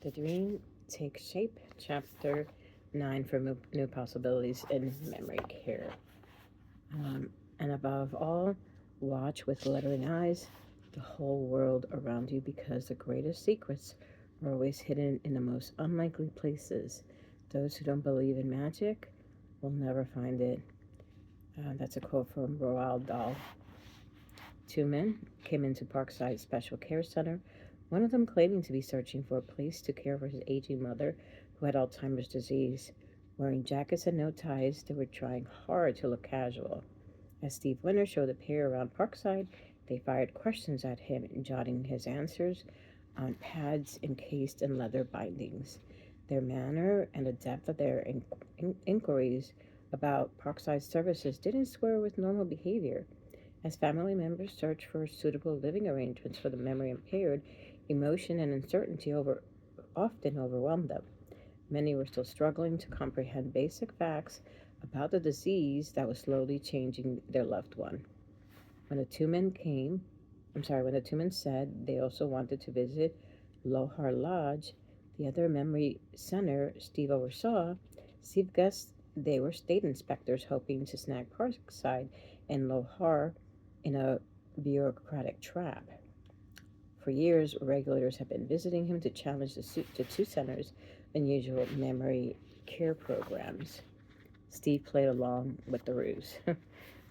The Dream Takes Shape, Chapter 9 for New Possibilities in Memory Care. And above all, watch with glittering eyes the whole world around you because the greatest secrets are always hidden in the most unlikely places. Those who don't believe in magic will never find it. That's a quote from Roald Dahl. Two men came into Parkside Special Care Center, one of them claiming to be searching for a place to care for his aging mother who had Alzheimer's disease. Wearing jackets and no ties, they were trying hard to look casual. As Steve Winter showed the pair around Parkside, they fired questions at him, jotting his answers on pads encased in leather bindings. Their manner and the depth of their inquiries about Parkside services didn't square with normal behavior. As family members searched for suitable living arrangements for the memory impaired, emotion and uncertainty often overwhelmed them. Many were still struggling to comprehend basic facts about the disease that was slowly changing their loved one. When the two men when the two men said they also wanted to visit Lohar Lodge, the other memory center Steve oversaw, Steve guessed they were state inspectors hoping to snag Parkside and Lohar in a bureaucratic trap. For years, regulators have been visiting him to challenge the two centers' unusual memory care programs. Steve played along with the ruse.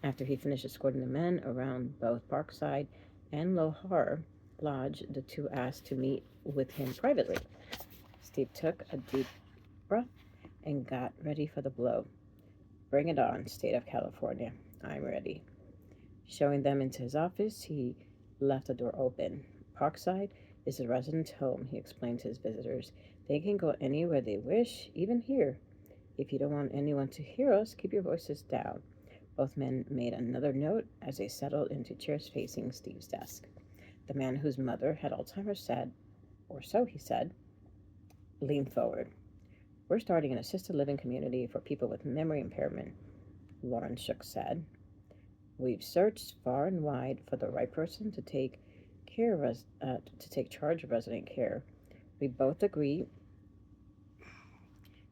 After he finished escorting the men around both Parkside and Lohar Lodge, the two asked to meet with him privately. Steve took a deep breath and got ready for the blow. Bring it on, State of California. I'm ready. Showing them into his office, he left the door open. Parkside is a resident's home, he explained to his visitors. They can go anywhere they wish, even here. If you don't want anyone to hear us, keep your voices down. Both men made another note as they settled into chairs facing Steve's desk. The man whose mother had Alzheimer's said, or so he said, leaned forward. We're starting an assisted living community for people with memory impairment, Lauren Shook said. We've searched far and wide for the right person to take charge of resident care. We both agree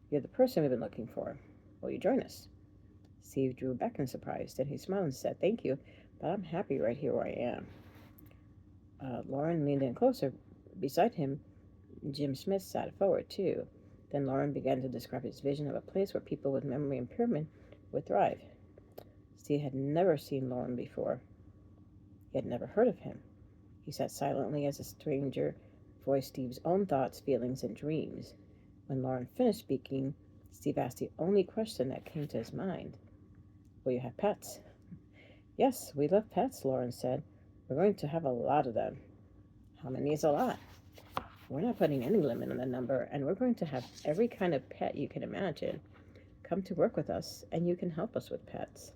you're the person we've been looking for. Will you join us? Steve drew back in surprise. Then he smiled and said, Thank you, but I'm happy right here where I am. Lauren leaned in closer. Beside him, Jim Smith sat forward, too. Then Lauren began to describe his vision of a place where people with memory impairment would thrive. Steve had never seen Lauren before. He had never heard of him. He sat silently as a stranger voiced Steve's own thoughts, feelings, and dreams. When Lauren finished speaking, Steve asked the only question that came to his mind. Will you have pets? Yes, we love pets, Lauren said. We're going to have a lot of them. How many is a lot? We're not putting any limit on the number, and we're going to have every kind of pet you can imagine. Come to work with us, and you can help us with pets.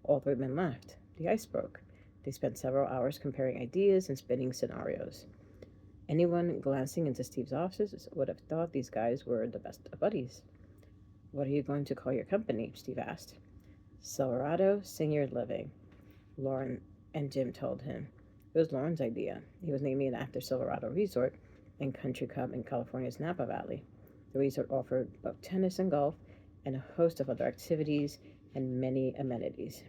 All three men laughed. The ice broke. They spent several hours comparing ideas and spinning scenarios. Anyone glancing into Steve's office would have thought these guys were the best of buddies. What are you going to call your company? Steve asked. Silverado Senior Living, Lauren and Jim told him. It was Lauren's idea. He was naming it after Silverado Resort and Country Club in California's Napa Valley. The resort offered both tennis and golf and a host of other activities and many amenities.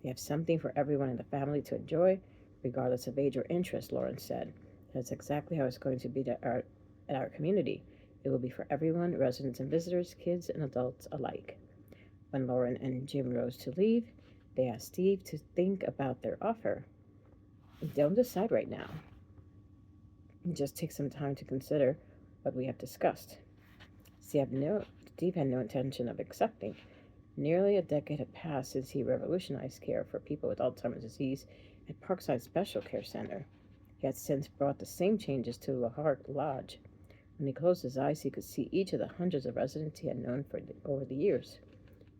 They have something for everyone in the family to enjoy, regardless of age or interest, Lauren said. That's exactly how it's going to be at our community. It will be for everyone, residents and visitors, kids and adults alike. When Lauren and Jim rose to leave, they asked Steve to think about their offer. Don't decide right now. Just take some time to consider what we have discussed. Steve had no intention of accepting. Nearly a decade had passed since he revolutionized care for people with Alzheimer's disease at Parkside Special Care Center. He had since brought the same changes to Lohar Lodge. When he closed his eyes, he could see each of the hundreds of residents he had known over the years.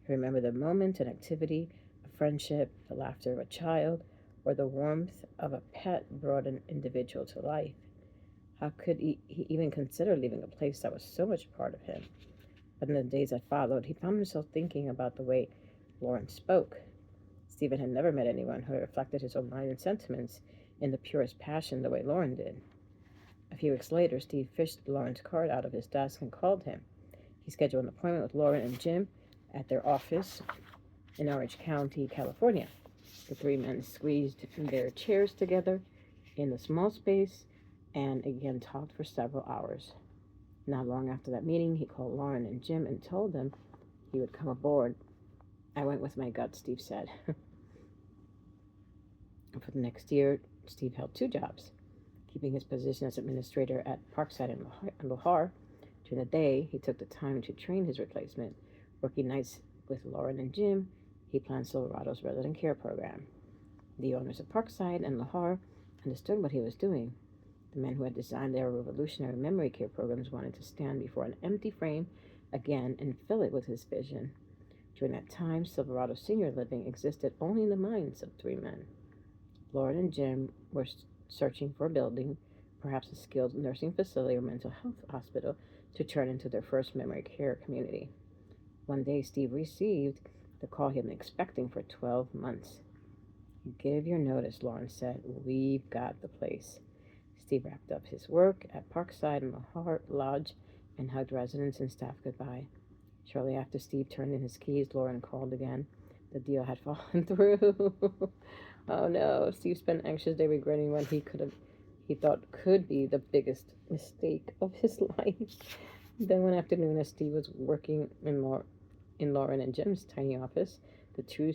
He remembered the moment, an activity, a friendship, the laughter of a child, or the warmth of a pet brought an individual to life. How could he even consider leaving a place that was so much part of him? But in the days that followed, he found himself thinking about the way Lauren spoke. Stephen had never met anyone who reflected his own mind and sentiments in the purest passion the way Lauren did. A few weeks later, Steve fished Lauren's card out of his desk and called him. He scheduled an appointment with Lauren and Jim at their office in Orange County, California. The three men squeezed their chairs together in the small space and again talked for several hours. Not long after that meeting, he called Lauren and Jim and told them he would come aboard. I went with my gut, Steve said. For the next year, Steve held two jobs, keeping his position as administrator at Parkside in Lohar. During the day, he took the time to train his replacement. Working nights with Lauren and Jim, he planned Silverado's resident care program. The owners of Parkside and Lohar understood what he was doing. The men who had designed their revolutionary memory care programs wanted to stand before an empty frame again and fill it with his vision. During that time, Silverado Senior Living existed only in the minds of three men. Lauren and Jim were searching for a building, perhaps a skilled nursing facility or mental health hospital, to turn into their first memory care community. One day, Steve received the call he had been expecting for 12 months. Give your notice, Lauren said. We've got the place. Steve wrapped up his work at Parkside and Lohar Lodge and hugged residents and staff goodbye. Shortly after Steve turned in his keys, Lauren called again. The deal had fallen through. Oh no, Steve spent an anxious day regretting what he thought could be the biggest mistake of his life. Then one afternoon, as Steve was working in Lauren and Jim's tiny office, the two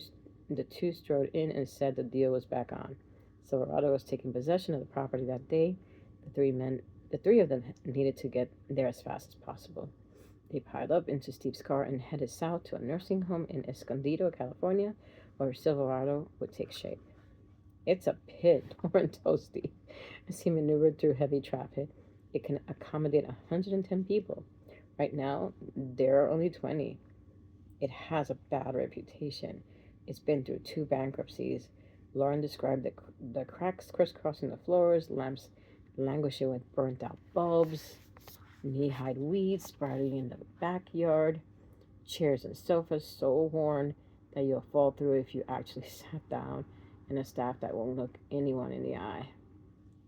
strode in and said the deal was back on. Silverado was taking possession of the property that day. The three of them needed to get there as fast as possible. They piled up into Steve's car and headed south to a nursing home in Escondido, California, where Silverado would take shape. It's a pit, Lauren told Steve, as he maneuvered through heavy traffic. It can accommodate 110 people. Right now, there are only 20. It has a bad reputation. It's been through 2 bankruptcies. Lauren described the cracks crisscrossing the floors, lamps languishing with burnt-out bulbs, knee-high weeds sprouting in the backyard, chairs and sofas so worn that you'll fall through if you actually sat down, and a staff that won't look anyone in the eye.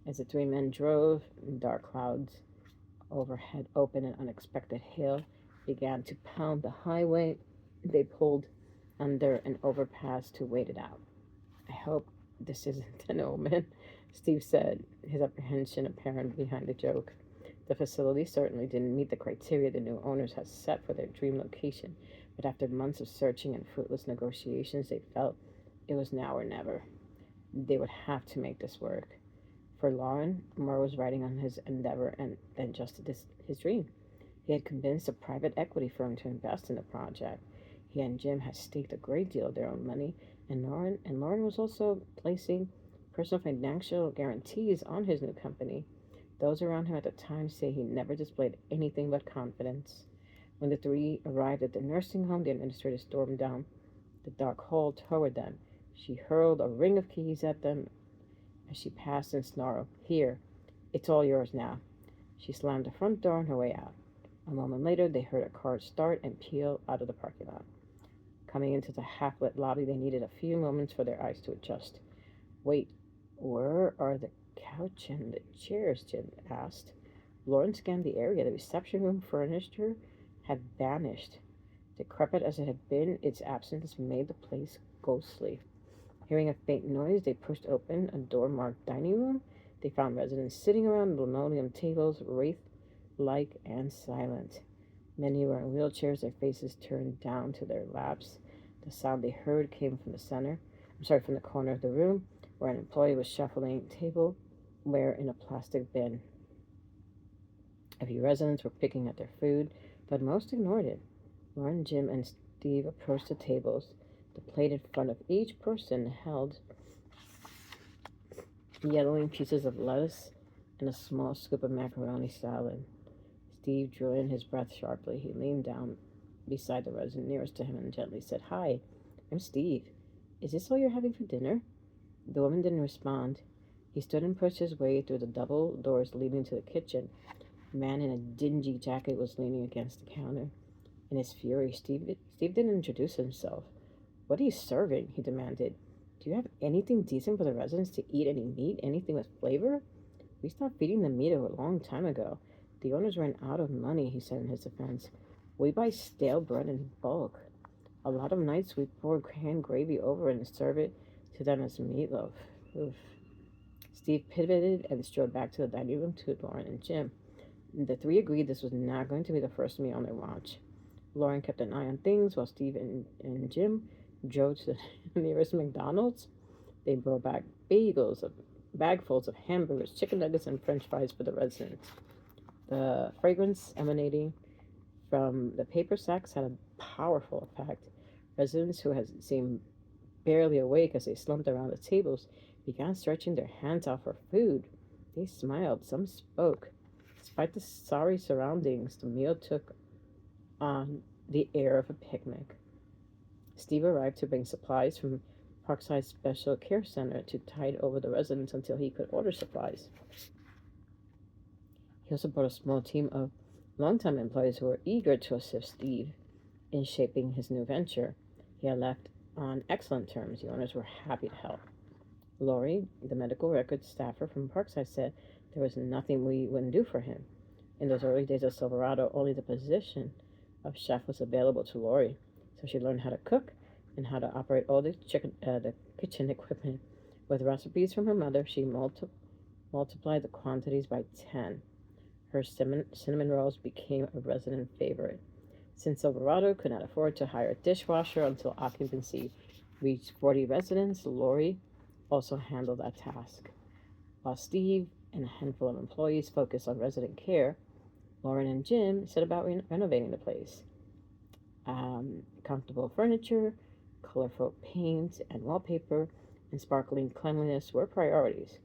As the three men drove, dark clouds overhead opened and unexpected hail began to pound the highway. They pulled under an overpass to wait it out. I hope this isn't an omen, Steve said, his apprehension apparent behind the joke. The facility certainly didn't meet the criteria the new owners had set for their dream location, but after months of searching and fruitless negotiations, they felt it was now or never. They would have to make this work. For Lauren, more was riding on his endeavor than just his dream. He had convinced a private equity firm to invest in the project. He and Jim had staked a great deal of their own money, and Lauren was also placing personal financial guarantees on his new company. Those around him at the time say he never displayed anything but confidence. When the three arrived at the nursing home, the administrator stormed down the dark hall toward them. She hurled a ring of keys at them as she passed and snarled, "Here, it's all yours now." She slammed the front door on her way out. A moment later, they heard a car start and peel out of the parking lot. Coming into the half-lit lobby, they needed a few moments for their eyes to adjust. "Wait, where are the couch and the chairs?" Jim asked. Lauren scanned the area. The reception room furniture had vanished. Decrepit as it had been, its absence made the place ghostly. Hearing a faint noise, they pushed open a door marked dining room. They found residents sitting around linoleum tables, wraith-like and silent. Many were in wheelchairs, their faces turned down to their laps. The sound they heard came from from the corner of the room, where an employee was shuffling tableware in a plastic bin. A few residents were picking at their food, but most ignored it. Lauren, Jim, and Steve approached the tables. The plate in front of each person held yellowing pieces of lettuce and a small scoop of macaroni salad. Steve drew in his breath sharply. He leaned down beside the resident nearest to him and gently said, "Hi, I'm Steve. Is this all you're having for dinner?" The woman didn't respond. He stood and pushed his way through the double doors leading to the kitchen. A man in a dingy jacket was leaning against the counter. In his fury, Steve didn't introduce himself. "What are you serving?" he demanded. "Do you have anything decent for the residents to eat? Any meat? Anything with flavor?" We stopped feeding the meat a long time ago. The owners ran out of money, he said in his defense. We buy stale bread in bulk. A lot of nights we pour canned gravy over and serve it to them as meatloaf. Oof. Steve pivoted and strode back to the dining room to Lauren and Jim. The three agreed this was not going to be the first meal on their watch. Lauren kept an eye on things while Steve and Jim drove to the nearest McDonald's. They brought back bagfuls of hamburgers, chicken nuggets, and french fries for the residents. The fragrance emanating from the paper sacks had a powerful effect. Residents who had seemed barely awake as they slumped around the tables began stretching their hands out for food. They smiled, some spoke. Despite the sorry surroundings, the meal took on the air of a picnic. Steve arrived to bring supplies from Parkside Special Care Center to tide over the residents until he could order supplies. He also brought a small team of longtime employees who were eager to assist Steve in shaping his new venture. He had left on excellent terms. The owners were happy to help. Lori, the medical records staffer from Parkside, said there was nothing we wouldn't do for him. In those early days of Silverado, only the position of chef was available to Lori, so she learned how to cook and how to operate all the kitchen equipment. With recipes from her mother, she multiplied the quantities by 10. Her cinnamon rolls became a resident favorite. Since Silverado could not afford to hire a dishwasher until occupancy reached 40 residents, Lori also handled that task. While Steve and a handful of employees focused on resident care, Lauren and Jim set about renovating the place. Comfortable furniture, colorful paint and wallpaper, and sparkling cleanliness were priorities.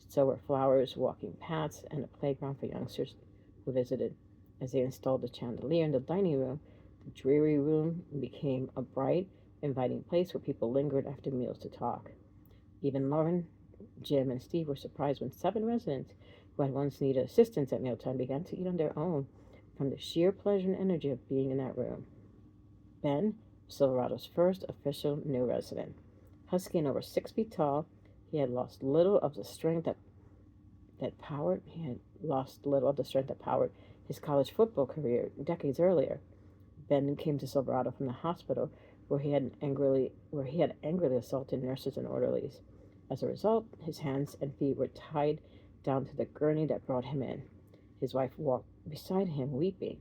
So were flowers, walking paths, and a playground for youngsters who visited. As they installed the chandelier in the dining room, the dreary room became a bright, inviting place where people lingered after meals to talk. Even Lauren, Jim, and Steve were surprised when 7 residents who had once needed assistance at mealtime began to eat on their own from the sheer pleasure and energy of being in that room. Ben, Silverado's first official new resident. Husky and over 6 feet tall, he had lost little of the strength that powered his college football career decades earlier. Ben came to Silverado from the hospital where he had angrily assaulted nurses and orderlies. As a result, his hands and feet were tied down to the gurney that brought him in. His wife walked beside him, weeping.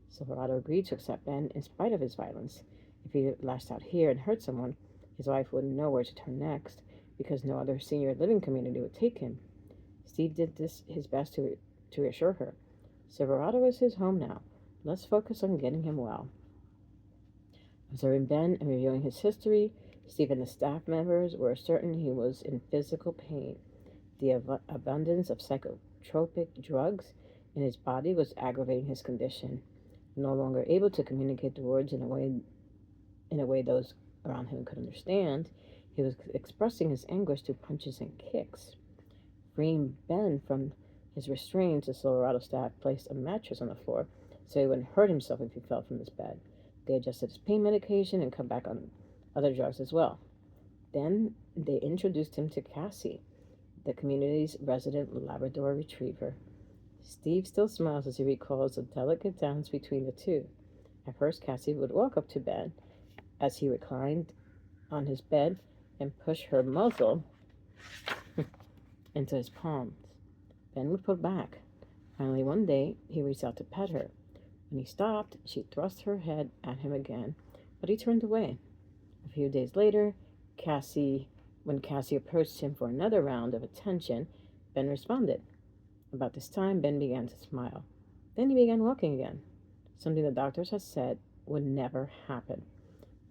Silverado agreed to accept Ben in spite of his violence. If he lashed out here and hurt someone, his wife wouldn't know where to turn next, because no other senior living community would take him. Steve did his best to reassure her. Silverado is his home now. Let's focus on getting him well. Observing Ben and reviewing his history, Steve and the staff members were certain he was in physical pain. The abundance of psychotropic drugs in his body was aggravating his condition. No longer able to communicate the words in a way those around him could understand, he was expressing his anguish through punches and kicks. Freeing Ben from his restraints, the Silverado staff placed a mattress on the floor so he wouldn't hurt himself if he fell from his bed. They adjusted his pain medication and cut back on other drugs as well. Then they introduced him to Cassie, the community's resident Labrador retriever. Steve still smiles as he recalls the delicate dance between the two. At first, Cassie would walk up to Ben as he reclined on his bed and push her muzzle into his palms. Ben would pull back. Finally, one day, he reached out to pet her. When he stopped, she thrust her head at him again, but he turned away. A few days later, when Cassie approached him for another round of attention, Ben responded. About this time, Ben began to smile. Then he began walking again, something the doctors had said would never happen.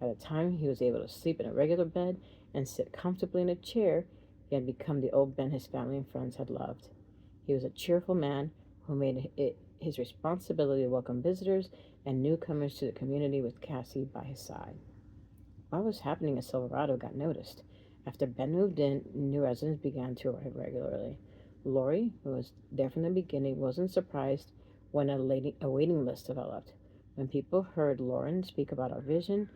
By the time he was able to sleep in a regular bed and sit comfortably in a chair, he had become the old Ben his family and friends had loved. He was a cheerful man who made it his responsibility to welcome visitors and newcomers to the community with Cassie by his side. What was happening in Silverado got noticed. After Ben moved in, new residents began to arrive regularly. Lori, who was there from the beginning, wasn't surprised when a waiting list developed. When people heard Lauren speak about our vision,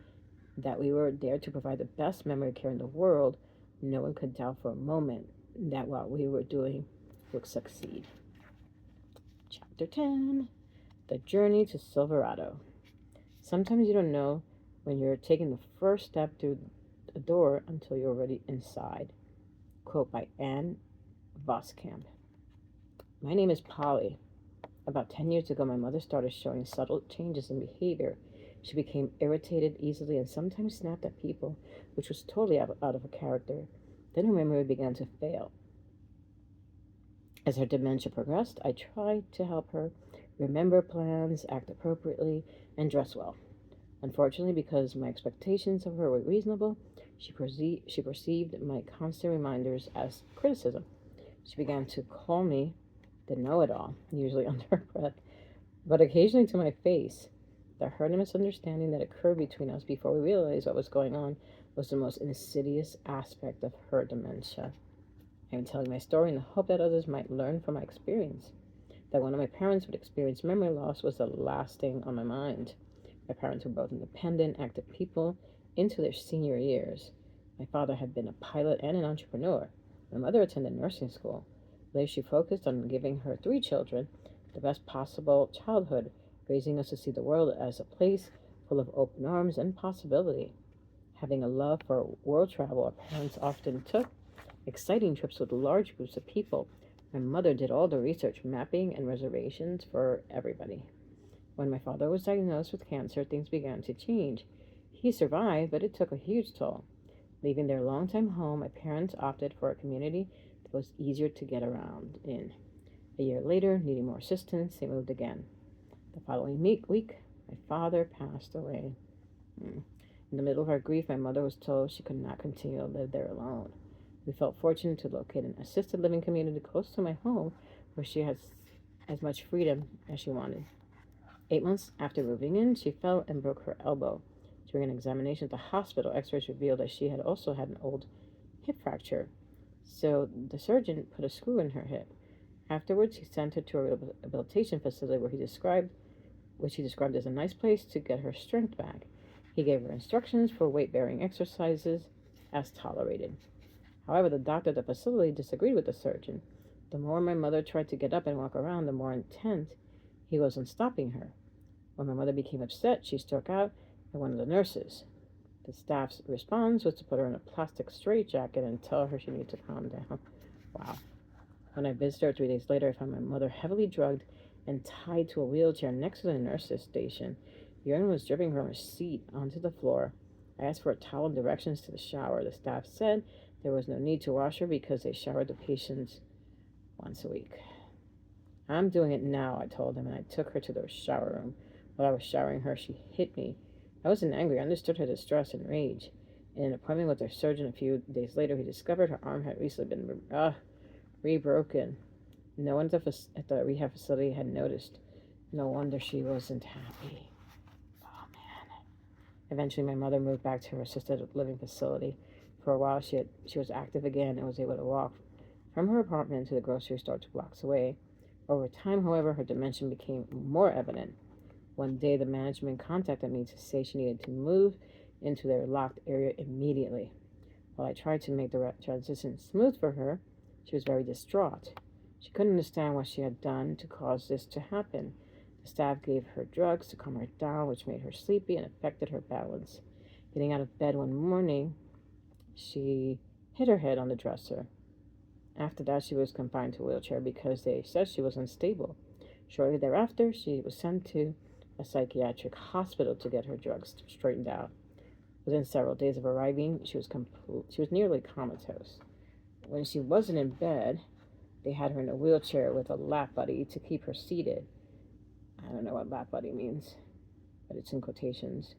that we were there to provide the best memory care in the world, no one could doubt for a moment that what we were doing will succeed. Chapter 10, The Journey to Silverado. Sometimes you don't know when you're taking the first step through the door until you're already inside. Quote by Anne Voskamp. My name is Polly. About 10 years ago, my mother started showing subtle changes in behavior. She became irritated easily and sometimes snapped at people, which was totally out of her character. Then her memory began to fail. As her dementia progressed, I tried to help her remember plans, act appropriately, and dress well. Unfortunately, because my expectations of her were reasonable, she perceived my constant reminders as criticism. She began to call me the know-it-all, usually under her breath, but occasionally to my face. The hurt and misunderstanding that occurred between us before we realized what was going on was the most insidious aspect of her dementia. I am telling my story in the hope that others might learn from my experience. That one of my parents would experience memory loss was the last thing on my mind. My parents were both independent, active people into their senior years. My father had been a pilot and an entrepreneur. My mother attended nursing school. Later, she focused on giving her 3 children the best possible childhood, raising us to see the world as a place full of open arms and possibility. Having a love for world travel, our parents often took exciting trips with large groups of people. My mother did all the research, mapping, and reservations for everybody. When my father was diagnosed with cancer, things began to change. He survived, but it took a huge toll. Leaving their longtime home, my parents opted for a community that was easier to get around in. A year later, needing more assistance, they moved again. The following week, my father passed away. In the middle of our grief, my mother was told she could not continue to live there alone. We felt fortunate to locate an assisted living community close to my home where she has as much freedom as she wanted. 8 months after moving in, she fell and broke her elbow. During an examination at the hospital, x-rays revealed that she had also had an old hip fracture. So the surgeon put a screw in her hip. Afterwards, he sent her to a rehabilitation facility which he described as a nice place to get her strength back. He gave her instructions for weight-bearing exercises as tolerated. However, the doctor at the facility disagreed with the surgeon. The more my mother tried to get up and walk around, the more intent he was on stopping her. When my mother became upset, she struck out at one of the nurses. The staff's response was to put her in a plastic straitjacket and tell her she needed to calm down. Wow. When I visited her 3 days later, I found my mother heavily drugged and tied to a wheelchair next to the nurse's station. Urine was dripping from her seat onto the floor. I asked for a towel and directions to the shower. The staff said there was no need to wash her because they showered the patients once a week. I'm doing it now, I told them, and I took her to the shower room. While I was showering her, she hit me. I wasn't angry. I understood her distress and rage. In an appointment with her surgeon a few days later, he discovered her arm had recently been rebroken. No one at the rehab facility had noticed. No wonder she wasn't happy. Oh, man. Eventually, my mother moved back to her assisted living facility. For a while, she was active again and was able to walk from her apartment to the grocery store 2 blocks away. Over time, however, her dementia became more evident. One day, the management contacted me to say she needed to move into their locked area immediately. While I tried to make the transition smooth for her, she was very distraught. She couldn't understand what she had done to cause this to happen. The staff gave her drugs to calm her down, which made her sleepy and affected her balance. Getting out of bed one morning, she hit her head on the dresser. After that, she was confined to a wheelchair because they said she was unstable. Shortly thereafter, she was sent to a psychiatric hospital to get her drugs straightened out. Within several days of arriving, she was nearly comatose. When she wasn't in bed, they had her in a wheelchair with a lap buddy to keep her seated. I don't know what lap buddy means, but it's in quotations.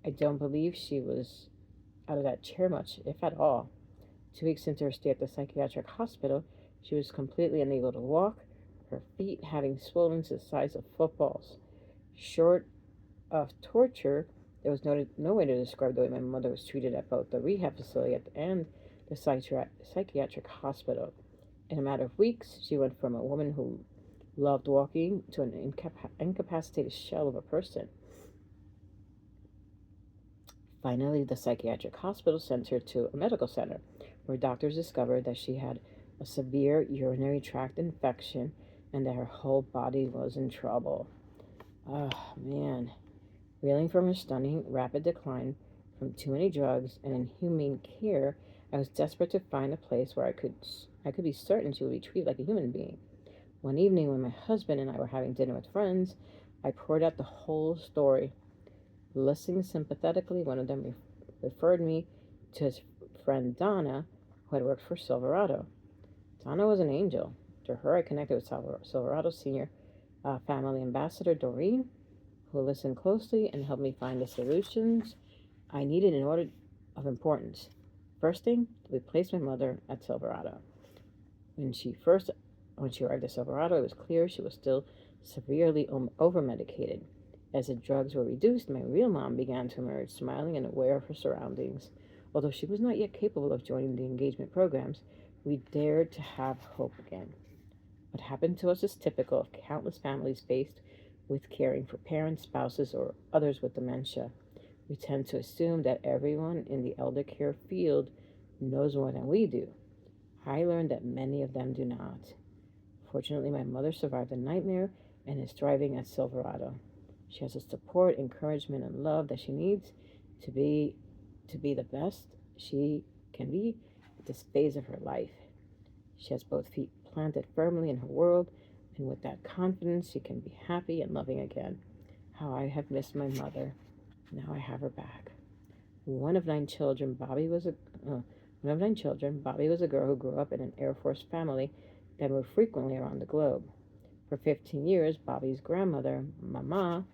I don't believe she was out of that chair much, if at all. 2 weeks into her stay at the psychiatric hospital, she was completely unable to walk, her feet having swollen to the size of footballs. Short of torture, there was no way to describe the way my mother was treated at both the rehab facility and the psychiatric hospital. In a matter of weeks, she went from a woman who loved walking to an incapacitated shell of a person. Finally, the psychiatric hospital sent her to a medical center, where doctors discovered that she had a severe urinary tract infection, and that her whole body was in trouble. Oh, man. Reeling from her stunning, rapid decline from too many drugs and inhumane care, I was desperate to find a place where I could be certain she would be treated like a human being. One evening, when my husband and I were having dinner with friends, I poured out the whole story. Listening sympathetically, one of them referred me to his friend Donna, who had worked for Silverado. Donna was an angel. To her, I connected with Silverado's senior family ambassador, Doreen, who listened closely and helped me find the solutions I needed in order of importance. First thing, we placed my mother at Silverado. When she arrived at Silverado, it was clear she was still severely over-medicated. As the drugs were reduced, my real mom began to emerge, smiling and aware of her surroundings. Although she was not yet capable of joining the engagement programs, we dared to have hope again. What happened to us is typical of countless families faced with caring for parents, spouses, or others with dementia. We tend to assume that everyone in the elder care field knows more than we do. I learned that many of them do not. Fortunately, my mother survived the nightmare and is thriving at Silverado. She has the support, encouragement, and love that she needs to be the best she can be at this phase of her life. She has both feet planted firmly in her world, and with that confidence, she can be happy and loving again. How I have missed my mother. Now I have her back. One of nine children, Bobby was a girl who grew up in an Air Force family that moved frequently around the globe. For 15 years, Bobby's grandmother, Mama,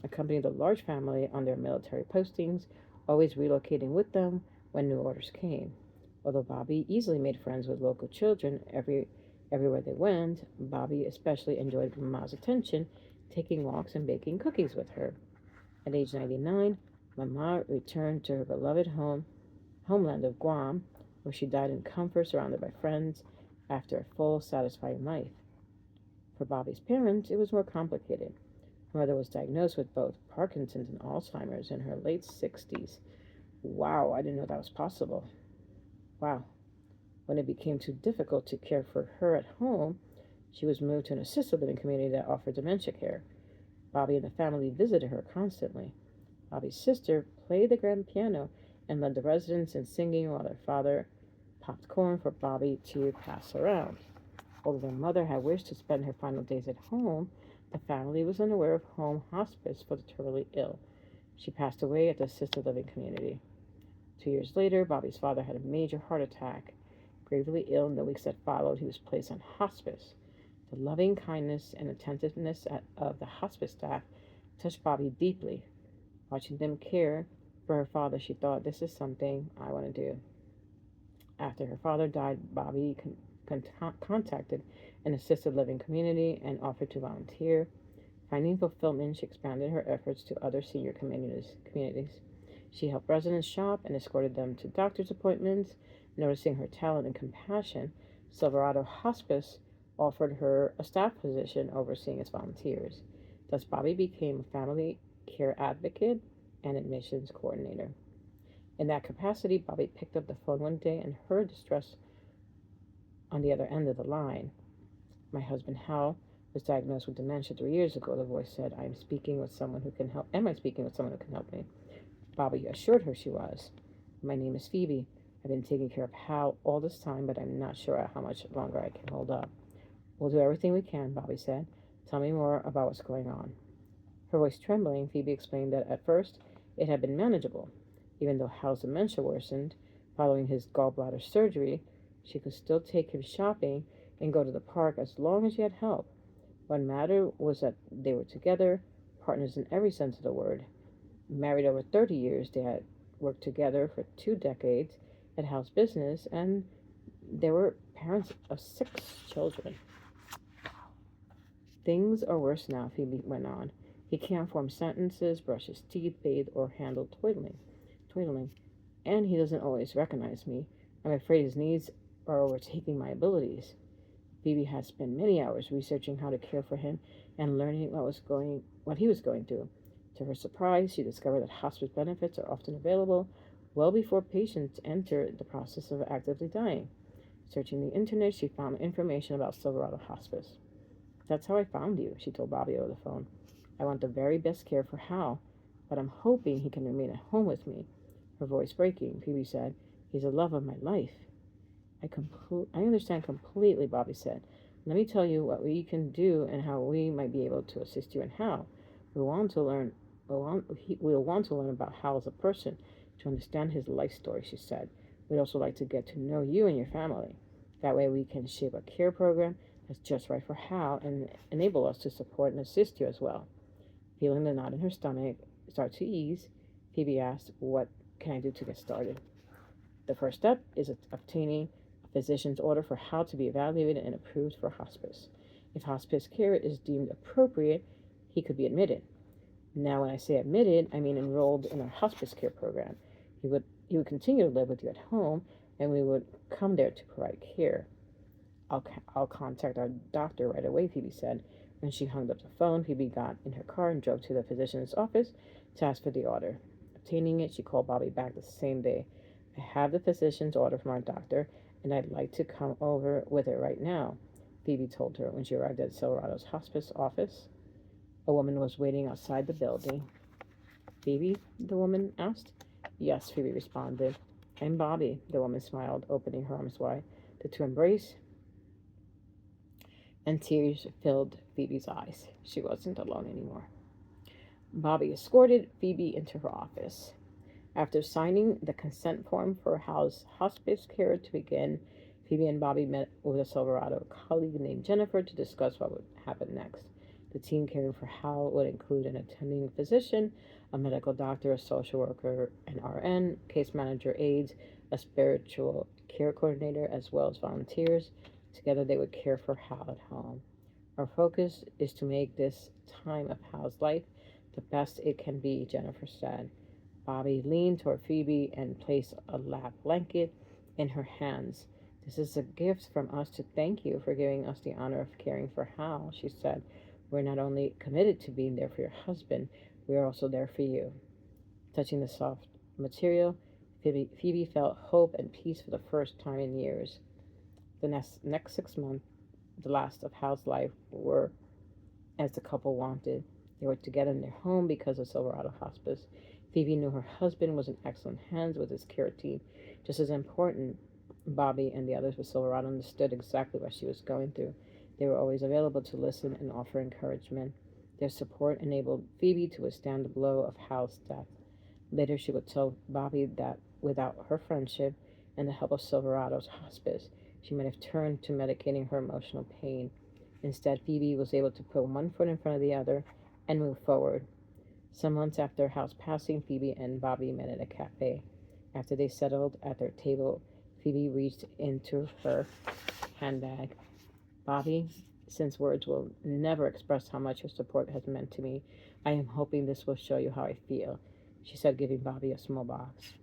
accompanied the large family on their military postings, always relocating with them when new orders came. Although Bobby easily made friends with local children everywhere they went, Bobby especially enjoyed Mama's attention, taking walks and baking cookies with her. At age 99, Mama returned to her beloved homeland of Guam, where she died in comfort surrounded by friends after a full, satisfying life. For Bobby's parents, it was more complicated. Her mother was diagnosed with both Parkinson's and Alzheimer's in her late 60s. Wow, I didn't know that was possible. Wow. When it became too difficult to care for her at home, she was moved to an assisted living community that offered dementia care. Bobby and the family visited her constantly. Bobby's sister played the grand piano and led the residents in singing while their father popped corn for Bobby to pass around. Although their mother had wished to spend her final days at home, the family was unaware of home hospice for the terminally ill. She passed away at the assisted living community. 2 years later, Bobby's father had a major heart attack. Gravely ill in the weeks that followed, he was placed on hospice. The loving kindness and attentiveness of the hospice staff touched Bobby deeply. Watching them care for her father, she thought, this is something I want to do. After her father died, Bobby contacted an assisted living community and offered to volunteer. Finding fulfillment, she expanded her efforts to other senior communities. She helped residents shop and escorted them to doctor's appointments. Noticing her talent and compassion, Silverado Hospice offered her a staff position overseeing its volunteers. Thus, Bobby became a family care advocate and admissions coordinator. In that capacity, Bobby picked up the phone one day and heard distress on the other end of the line. My husband, Hal, was diagnosed with dementia 3 years ago. The voice said, Am I speaking with someone who can help me? Bobby assured her she was. My name is Phoebe. I've been taking care of Hal all this time, but I'm not sure how much longer I can hold up. We'll do everything we can, Bobby said. Tell me more about what's going on. Her voice trembling, Phoebe explained that at first it had been manageable. Even though Hal's dementia worsened following his gallbladder surgery, she could still take him shopping and go to the park as long as she had help. What mattered was that they were together, partners in every sense of the word. Married over 30 years, they had worked together for 2 decades at Hal's business, and they were parents of 6 children. Things are worse now, Phoebe went on. He can't form sentences, brush his teeth, bathe, or handle twiddling. And he doesn't always recognize me. I'm afraid his needs are overtaking my abilities. Phoebe had spent many hours researching how to care for him and learning what he was going through. To her surprise, she discovered that hospice benefits are often available well before patients enter the process of actively dying. Searching the internet, she found information about Silverado Hospice. That's how I found you, she told Bobby over the phone. I want the very best care for Hal, but I'm hoping he can remain at home with me. Her voice breaking, Phoebe said, He's the love of my life. I understand completely, Bobby said. Let me tell you what we can do and how we might be able to assist you and Hal. We'll want to learn about Hal as a person, to understand his life story, she said. We'd also like to get to know you and your family. That way we can shape a care program that's just right for Hal and enable us to support and assist you as well. Feeling the knot in her stomach start to ease, Phoebe asked, What can I do to get started? The first step is obtaining a physician's order for Hal to be evaluated and approved for hospice. If hospice care is deemed appropriate, he could be admitted. Now, when I say admitted, I mean enrolled in our hospice care program. He would continue to live with you at home, and we would come there to provide care. I'll contact our doctor right away, Phoebe said. When she hung up the phone, Phoebe got in her car and drove to the physician's office to ask for the order. Obtaining it, she called Bobby back the same day. I have the physician's order from our doctor, and I'd like to come over with it right now, Phoebe told her when she arrived at Silverado's hospice office. A woman was waiting outside the building. Phoebe, the woman asked. Yes, Phoebe responded. I'm Bobby, the woman smiled, opening her arms wide. The two embraced, and tears filled Phoebe's eyes. She wasn't alone anymore. Bobby escorted Phoebe into her office. After signing the consent form for Hal's hospice care to begin, Phoebe and Bobby met with a Silverado colleague named Jennifer to discuss what would happen next. The team caring for Hal would include an attending physician, a medical doctor, a social worker, an RN, case manager, aides, a spiritual care coordinator, as well as volunteers. Together they would care for Hal at home. Our focus is to make this time of Hal's life the best it can be, Jennifer said. Bobby leaned toward Phoebe and placed a lap blanket in her hands. This is a gift from us to thank you for giving us the honor of caring for Hal, she said. We're not only committed to being there for your husband, we are also there for you. Touching the soft material, Phoebe felt hope and peace for the first time in years. The next 6 months, the last of Hal's life, were as the couple wanted. They were together in their home because of Silverado Hospice. Phoebe knew her husband was in excellent hands with his care team. Just as important, Bobby and the others with Silverado understood exactly what she was going through. They were always available to listen and offer encouragement. Their support enabled Phoebe to withstand the blow of Hal's death. Later, she would tell Bobby that without her friendship and the help of Silverado's hospice, she might have turned to medicating her emotional pain. Instead, Phoebe was able to put one foot in front of the other and move forward. Some months after Hal's passing, Phoebe and Bobby met at a cafe. After they settled at their table, Phoebe reached into her handbag. Bobby, since words will never express how much your support has meant to me, I am hoping this will show you how I feel, she said, giving Bobby a small box.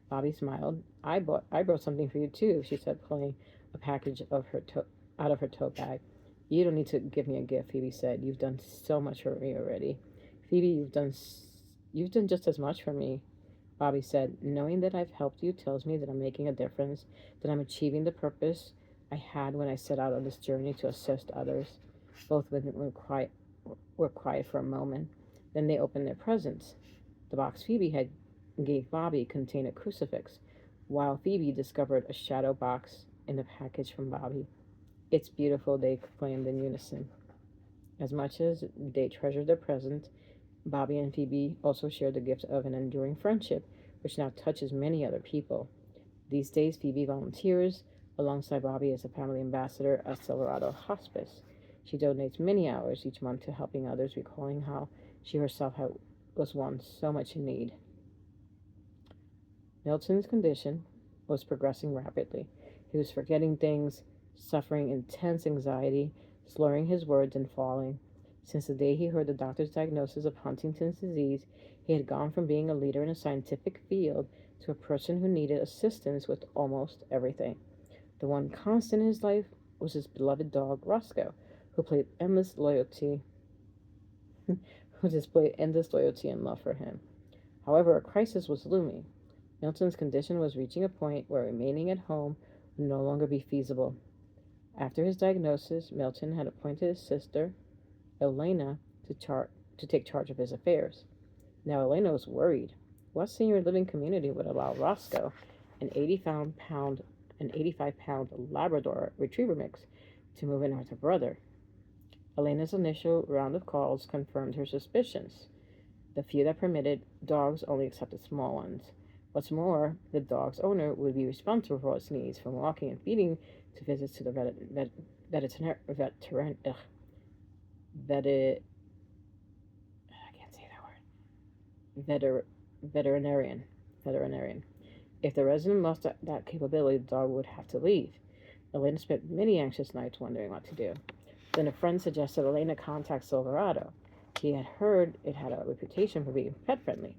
Bobby smiled. I brought something for you too, she said, pulling a package out of her tote bag. You don't need to give me a gift, Phoebe said. You've done so much for me already. Phoebe, you've done just as much for me, Bobby said. Knowing that I've helped you tells me that I'm making a difference, that I'm achieving the purpose I had when I set out on this journey to assist others. Both women were quiet for a moment. Then they opened their presents. The box Phoebe had gave Bobby contained a crucifix, while Phoebe discovered a shadow box in the package from Bobby. It's beautiful, they exclaimed in unison. As much as they treasured their present, Bobby and Phoebe also shared the gift of an enduring friendship, which now touches many other people. These days, Phoebe volunteers alongside Bobby as a family ambassador at Silverado Hospice. She donates many hours each month to helping others, recalling how she herself was once so much in need. Milton's condition was progressing rapidly. He was forgetting things, suffering intense anxiety, slurring his words, and falling. Since the day he heard the doctor's diagnosis of Huntington's disease, he had gone from being a leader in a scientific field to a person who needed assistance with almost everything. The one constant in his life was his beloved dog, Roscoe, who displayed endless loyalty and love for him. However, a crisis was looming. Milton's condition was reaching a point where remaining at home would no longer be feasible. After his diagnosis, Milton had appointed his sister, Elena, to take charge of his affairs. Now Elena was worried. What senior living community would allow Roscoe, an 85-pound Labrador retriever mix, to move in with her brother? Elena's initial round of calls confirmed her suspicions. The few that permitted dogs only accepted small ones. What's more, the dog's owner would be responsible for its needs, from walking and feeding to visits to the veterinarian. If the resident lost that capability, the dog would have to leave. Elena spent many anxious nights wondering what to do. Then a friend suggested Elena contact Silverado. He had heard it had a reputation for being pet-friendly.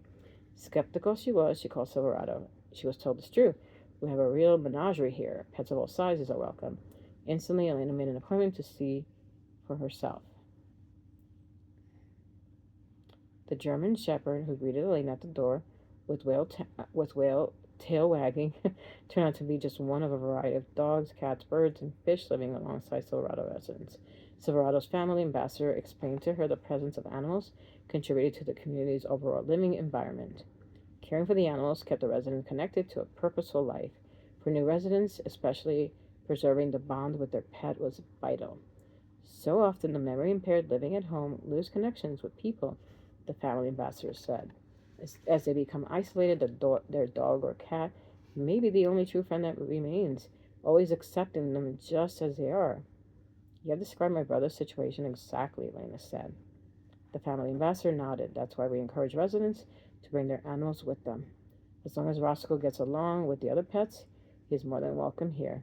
Skeptical she was, she called Silverado. She was told it's true. We have a real menagerie here. Pets of all sizes are welcome. Instantly, Elena made an appointment to see for herself. The German shepherd who greeted Elena at the door with whale tail wagging turned out to be just one of a variety of dogs, cats, birds, and fish living alongside Silverado residents. Silverado's family ambassador explained to her the presence of animals contributed to the community's overall living environment. Caring for the animals kept the residents connected to a purposeful life. For new residents, especially, preserving the bond with their pet was vital. So often, the memory-impaired living at home lose connections with people, the family ambassador said. As they become isolated, their dog or cat may be the only true friend that remains, always accepting them just as they are. You have described my brother's situation exactly, Elena said. The family ambassador nodded. That's why we encourage residents to bring their animals with them. As long as Roscoe gets along with the other pets, he is more than welcome here.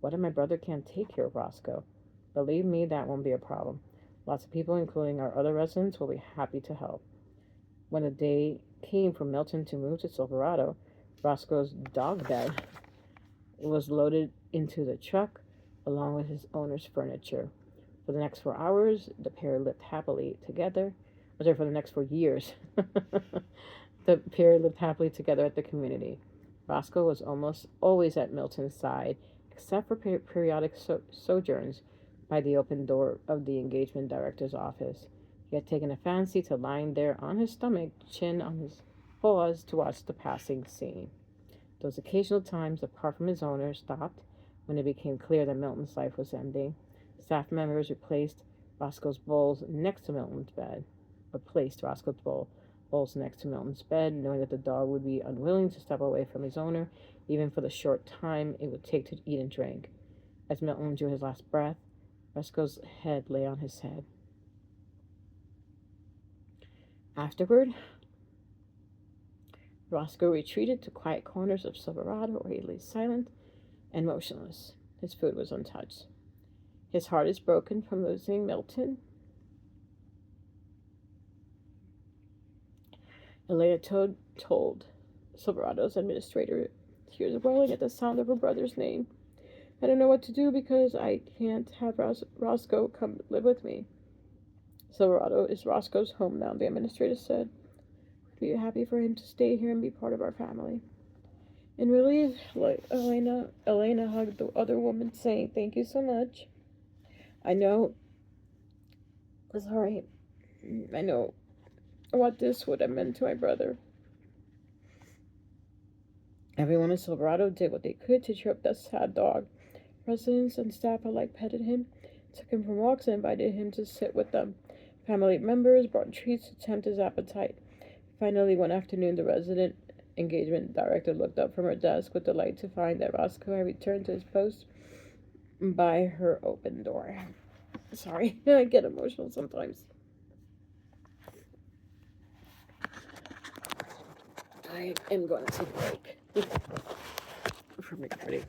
What if my brother can't take care of Roscoe? Believe me, that won't be a problem. Lots of people, including our other residents, will be happy to help. When the day came for Milton to move to Silverado, Roscoe's dog bed was loaded into the truck along with his owner's furniture. For the next 4 hours, the pair lived happily together. For the next 4 years, the pair lived happily together at the community. Roscoe was almost always at Milton's side, except for periodic sojourns by the open door of the engagement director's office. He had taken a fancy to lying there on his stomach, chin on his paws, to watch the passing scene. Those occasional times, apart from his owner, stopped when it became clear that Milton's life was ending. Staff members replaced Roscoe's bowls next to Milton's bed. Bowls next to Milton's bed, knowing that the dog would be unwilling to step away from his owner, even for the short time it would take to eat and drink. As Milton drew his last breath, Roscoe's head lay on his head. Afterward, Roscoe retreated to quiet corners of Silverado, where he lay silent and motionless. His food was untouched. His heart is broken from losing Milton. Elena told Silverado's administrator, tears welling at the sound of her brother's name. I don't know what to do because I can't have Roscoe come live with me. Silverado is Roscoe's home now, the administrator said. We'd be happy for him to stay here and be part of our family. In relief, Elena hugged the other woman, saying, Thank you so much. I know what this would have meant to my brother. Everyone in Silverado did what they could to cheer up that sad dog. Residents and staff alike petted him, took him for walks, and invited him to sit with them. Family members brought treats to tempt his appetite. Finally, one afternoon, the resident engagement director looked up from her desk with delight to find that Roscoe had returned to his post by her open door. Sorry, I get emotional sometimes. I am going to take a break from recording.